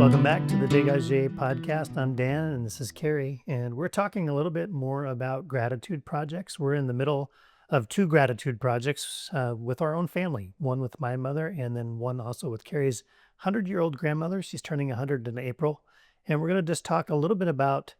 Welcome back to the Degaje podcast. I'm Dan and this is Carrie, and we're talking a little bit more about gratitude projects. We're in the middle of two gratitude projects with our own family, one with my mother and then one also with Carrie's 100-year-old grandmother. She's turning 100 in April, and we're going to just talk a little bit about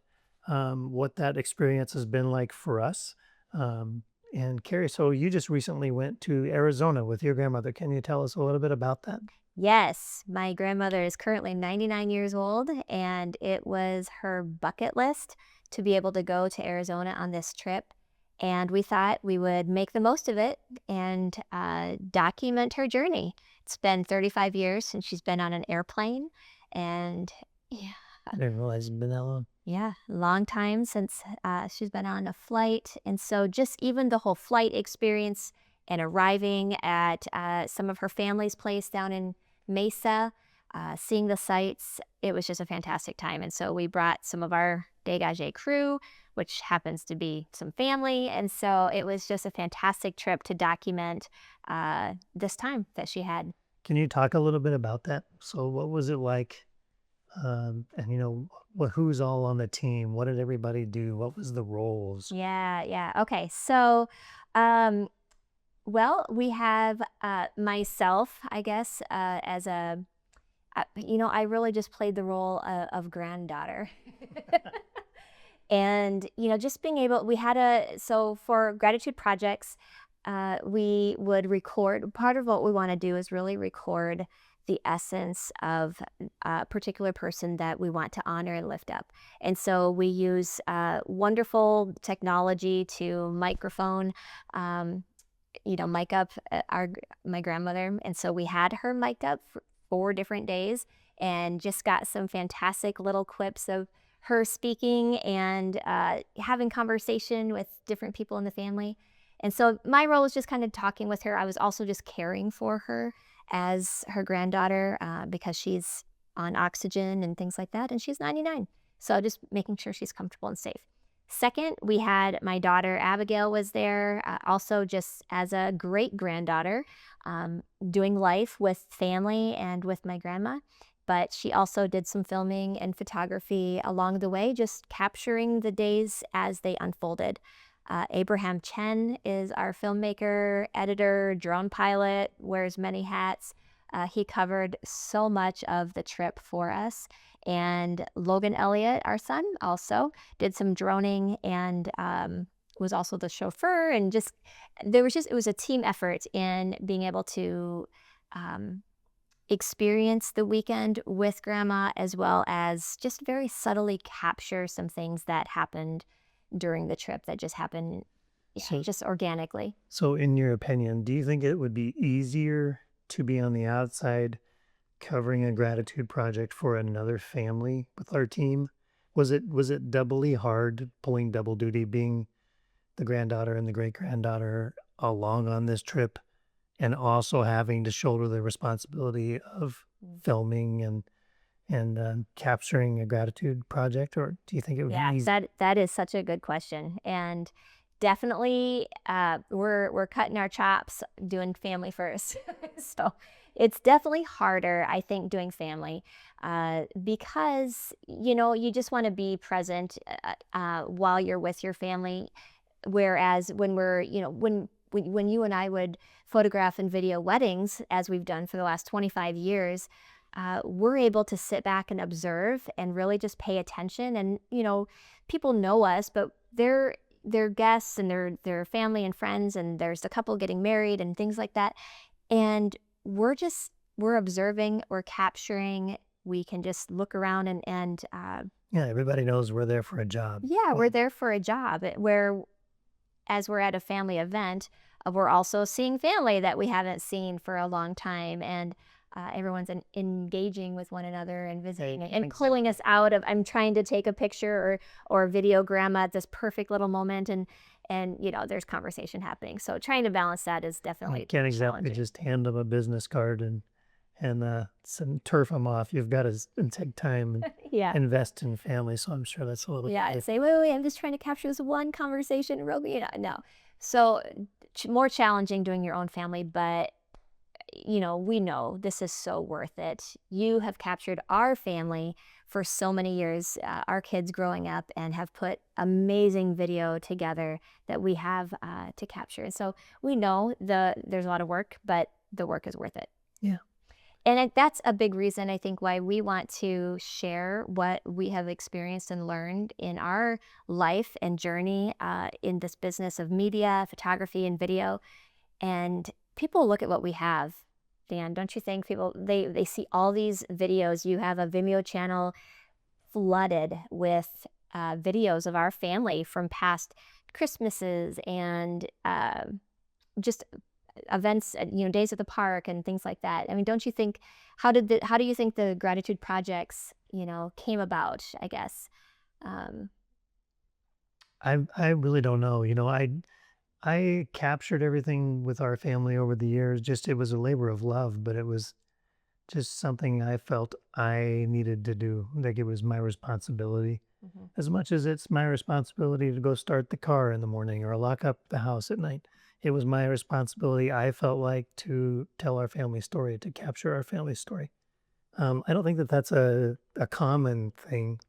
what that experience has been like for us. And Carrie, so you just recently went to Arizona with your grandmother. Can you tell us a little bit about that? Yes, my grandmother is currently 99 years old, and it was her bucket list to be able to go to Arizona on this trip. And we thought we would make the most of it and document her journey. It's been 35 years since she's been on an airplane, and yeah, I didn't realize it'd been that long. yeah, long time since she's been on a flight. And so just even the whole flight experience and arriving at some of her family's place down in Mesa, seeing the sights, it was just a fantastic time. And so we brought some of our Degaje crew, which happens to be some family. And so it was just a fantastic trip to document this time that she had. Can you talk a little bit about that? So what was it like? And who's all on the team? What did everybody do? What was the roles? Yeah. Okay. So, well, we have myself, I guess, as I really just played the role of granddaughter. And, just being able, so for gratitude projects, we would record. Part of what we want to do is really record the essence of a particular person that we want to honor and lift up. And so we use wonderful technology to microphone, mic up my grandmother. And so we had her mic'd up for 4 different days and just got some fantastic little clips of her speaking and having conversation with different people in the family. And so my role was just kind of talking with her. I was also just caring for her as her granddaughter because she's on oxygen and things like that, and she's 99. So just making sure she's comfortable and safe. Second, we had my daughter Abigail was there, also just as a great granddaughter, doing life with family and with my grandma. But she also did some filming and photography along the way, just capturing the days as they unfolded. Abraham Chen is our filmmaker, editor, drone pilot, wears many hats. He covered so much of the trip for us. And Logan Elliott, our son, also did some droning and was also the chauffeur. And it was a team effort in being able to experience the weekend with grandma, as well as just very subtly capture some things that happened during the trip that just happened just organically. So in your opinion, do you think it would be easier to be on the outside covering a gratitude project for another family with our team? Was it doubly hard, pulling double duty, being the granddaughter and the great-granddaughter along on this trip, and also having to shoulder the responsibility of filming and capturing a gratitude project? Or do you think it would be easy? That is such a good question. And definitely we're cutting our chops doing family first. So it's definitely harder, I think, doing family because you just want to be present while you're with your family. Whereas when when you and I would photograph and video weddings, as we've done for the last 25 years, we're able to sit back and observe and really just pay attention. And, people know us, but they're guests and they're family and friends, and there's a couple getting married and things like that. And we're observing, we're capturing, we can just look around and Yeah, everybody knows we're there for a job. yeah, we're there for a job. As we're at a family event, we're also seeing family that we haven't seen for a long time, and everyone's engaging with one another and visiting and pulling us out of, I'm trying to take a picture or video grandma at this perfect little moment, and there's conversation happening. So trying to balance that is definitely You can't exactly just hand them a business card and turf them off. You've got to take time and invest in family. So I'm sure that's a little say, wait, I'm just trying to capture this one conversation. No. So more challenging doing your own family, but we know this is so worth it. You have captured our family for so many years, our kids growing up, and have put amazing video together that we have to capture. And so we know there's a lot of work, but the work is worth it. Yeah. And that's a big reason, I think, why we want to share what we have experienced and learned in our life and journey in this business of media, photography, and video. And people look at what we have, Dan, don't you think? People, they see all these videos. You have a Vimeo channel flooded with videos of our family from past Christmases and just events, days at the park and things like that. I mean, don't you think, how do you think the gratitude projects, came about, I guess? Um, I really don't know. I captured everything with our family over the years. Just it was a labor of love, but it was just something I felt I needed to do. Like it was my responsibility. mhm. As much as it's my responsibility to go start the car in the morning or lock up the house at night, it was my responsibility, I felt like, to tell our family story, to capture our family story. I don't think that that's a common thing.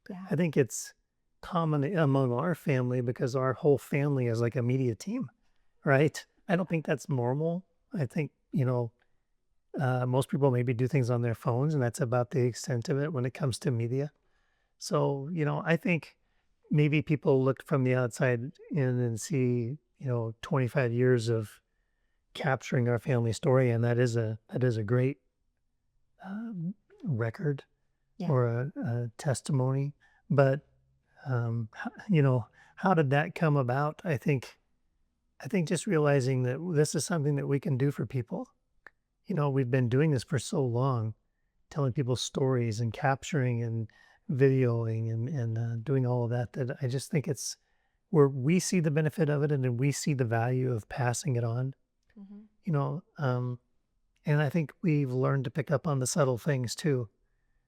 Yeah. I think it's common among our family because our whole family is like a media team, right? I don't think that's normal. I think, most people maybe do things on their phones, and that's about the extent of it when it comes to media. So, I think maybe people look from the outside in and see, 25 years of capturing our family story, and that is a great um, record Yeah. or a testimony. But how did that come about? I think just realizing that this is something that we can do for people. We've been doing this for so long, telling people stories and capturing and videoing and doing all of that, that I just think it's where we see the benefit of it and then we see the value of passing it on, Mhm. you know. And I think we've learned to pick up on the subtle things too,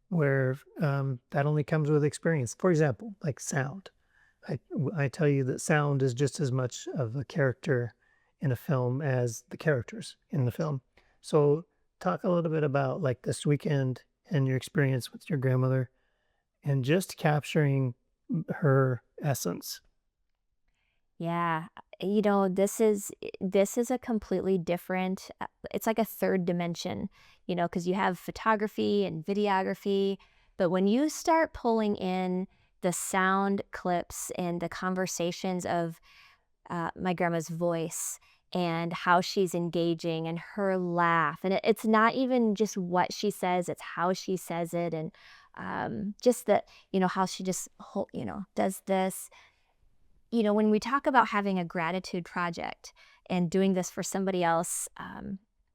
where that only comes with experience. For example, like sound. I tell you that sound is just as much of a character in a film as the characters in the film. So talk a little bit about like this weekend and your experience with your grandmother and just capturing her essence. Yeah, this is a completely different. It's like a third dimension, because you have photography and videography, but when you start pulling in the sound clips and the conversations of my grandma's voice and how she's engaging and her laugh, and it's not even just what she says; it's how she says it, and just that how she just does this. When we talk about having a gratitude project and doing this for somebody else,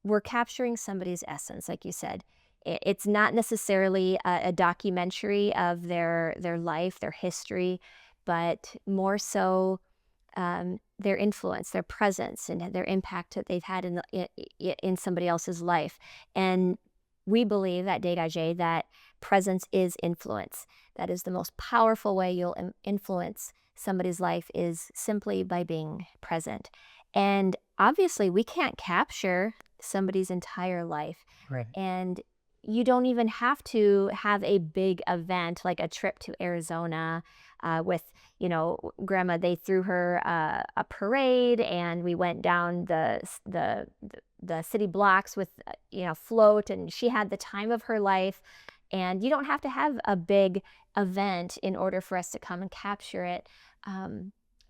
we're capturing somebody's essence, like you said. It's not necessarily a documentary of their life, their history, but more so their influence, their presence, and their impact that they've had in somebody else's life. And we believe at Degaje that presence is influence. That is the most powerful way you'll influence somebody's life is simply by being present. And obviously, we can't capture somebody's entire life. Right. And you don't even have to have a big event like a trip to Arizona with, grandma. They threw her a parade, and we went down the city blocks with, float, and she had the time of her life. And you don't have to have a big event in order for us to come and capture it.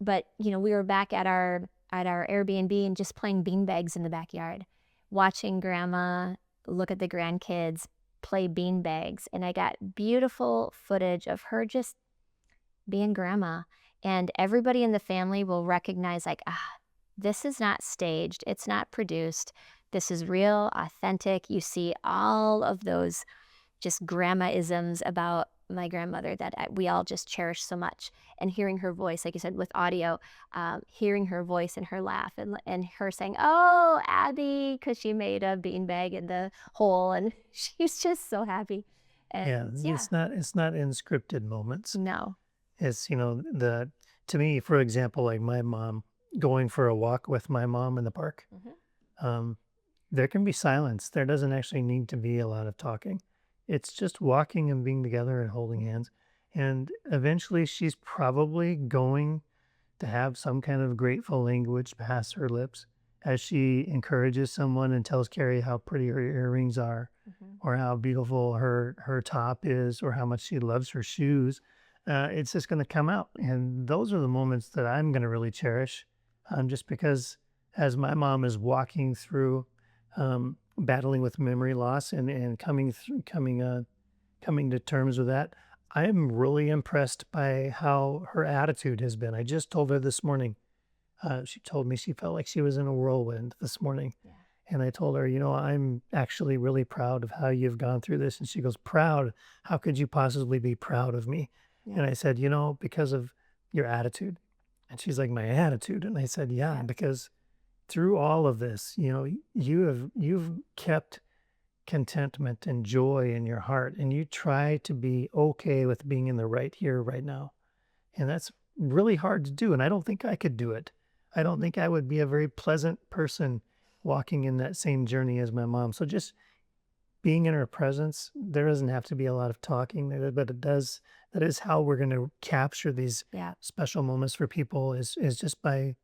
But we were back at our Airbnb and just playing beanbags in the backyard, watching grandma look at the grandkids play beanbags, and I got beautiful footage of her just being grandma. And everybody in the family will recognize, like, this is not staged, it's not produced. This is real, authentic. You see all of those just grandma-isms about my grandmother that we all just cherish so much. And hearing her voice, like you said, with audio, hearing her voice and her laugh, and her saying, "Oh, Abby," because she made a beanbag in the hole, and she's just so happy. Yeah, And yeah, it's not in scripted moments. no. It's, the to me, for example, like my mom, going for a walk with my mom in the park. Mhm. Um, there can be silence. There doesn't actually need to be a lot of talking. It's just walking and being together and holding hands. And eventually, she's probably going to have some kind of grateful language pass her lips as she encourages someone and tells Carrie how pretty her earrings are, Mhm. or how beautiful her top is, or how much she loves her shoes. It's just going to come out, and those are the moments that I'm going to really cherish, just because as my mom is walking through, battling with memory loss and coming to terms with that, I'm really impressed by how her attitude has been. I just told her this morning. She told me she felt like she was in a whirlwind this morning. Yeah. And I told her, I'm actually really proud of how you've gone through this. And she goes, proud? How could you possibly be proud of me? Yeah. And I said, because of your attitude. And she's like, my attitude. And I said, yeah, Yeah. because through all of this, you've kept contentment and joy in your heart, and you try to be okay with being in the right here, right now. And that's really hard to do. And I don't think I could do it. I don't think I would be a very pleasant person walking in that same journey as my mom. So just being in her presence, there doesn't have to be a lot of talking there, but it does. That is how we're going to capture these Yeah. special moments for people is just by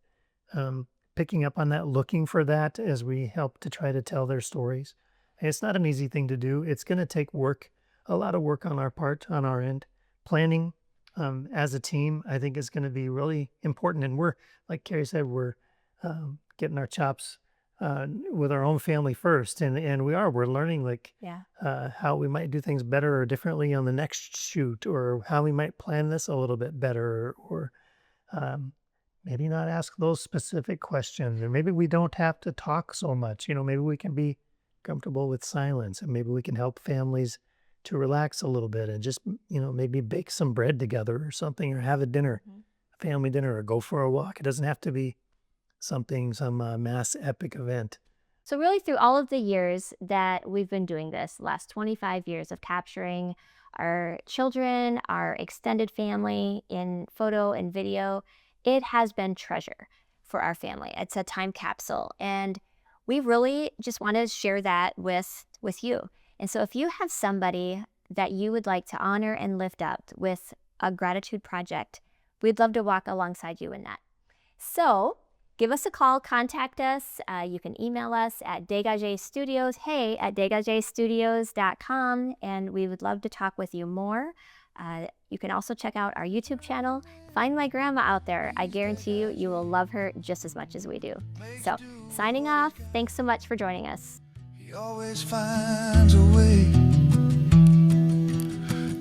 um, picking up on that, looking for that as we help to try to tell their stories. And it's not an easy thing to do. It's going to take work, a lot of work on our part, on our end. Planning as a team, I think is going to be really important. And we're, like Carrie said, we're getting our chops with our own family first. And we're learning like Yeah. how we might do things better or differently on the next shoot, or how we might plan this a little bit better, or um, maybe not ask those specific questions, or maybe we don't have to talk so much. Maybe we can be comfortable with silence, and maybe we can help families to relax a little bit and just, maybe bake some bread together or something, or have a dinner, Mhm. a family dinner, or go for a walk. It doesn't have to be some mass epic event. So, really, through all of the years that we've been doing this, the last 25 years of capturing our children, our extended family in photo and video, it has been treasure for our family. It's a time capsule. And we really just want to share that with you. And so, if you have somebody that you would like to honor and lift up with a gratitude project, we'd love to walk alongside you in that. So, give us a call, contact us. You can email us at Degaje Studios, hey@degajestudios.com, and we would love to talk with you more. You can also check out our YouTube channel. Find my grandma out there. I guarantee you, you will love her just as much as we do. So, signing off. Thanks so much for joining us. He always finds a way.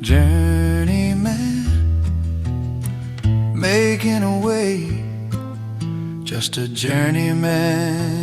Journeyman, making a way. Just a journeyman.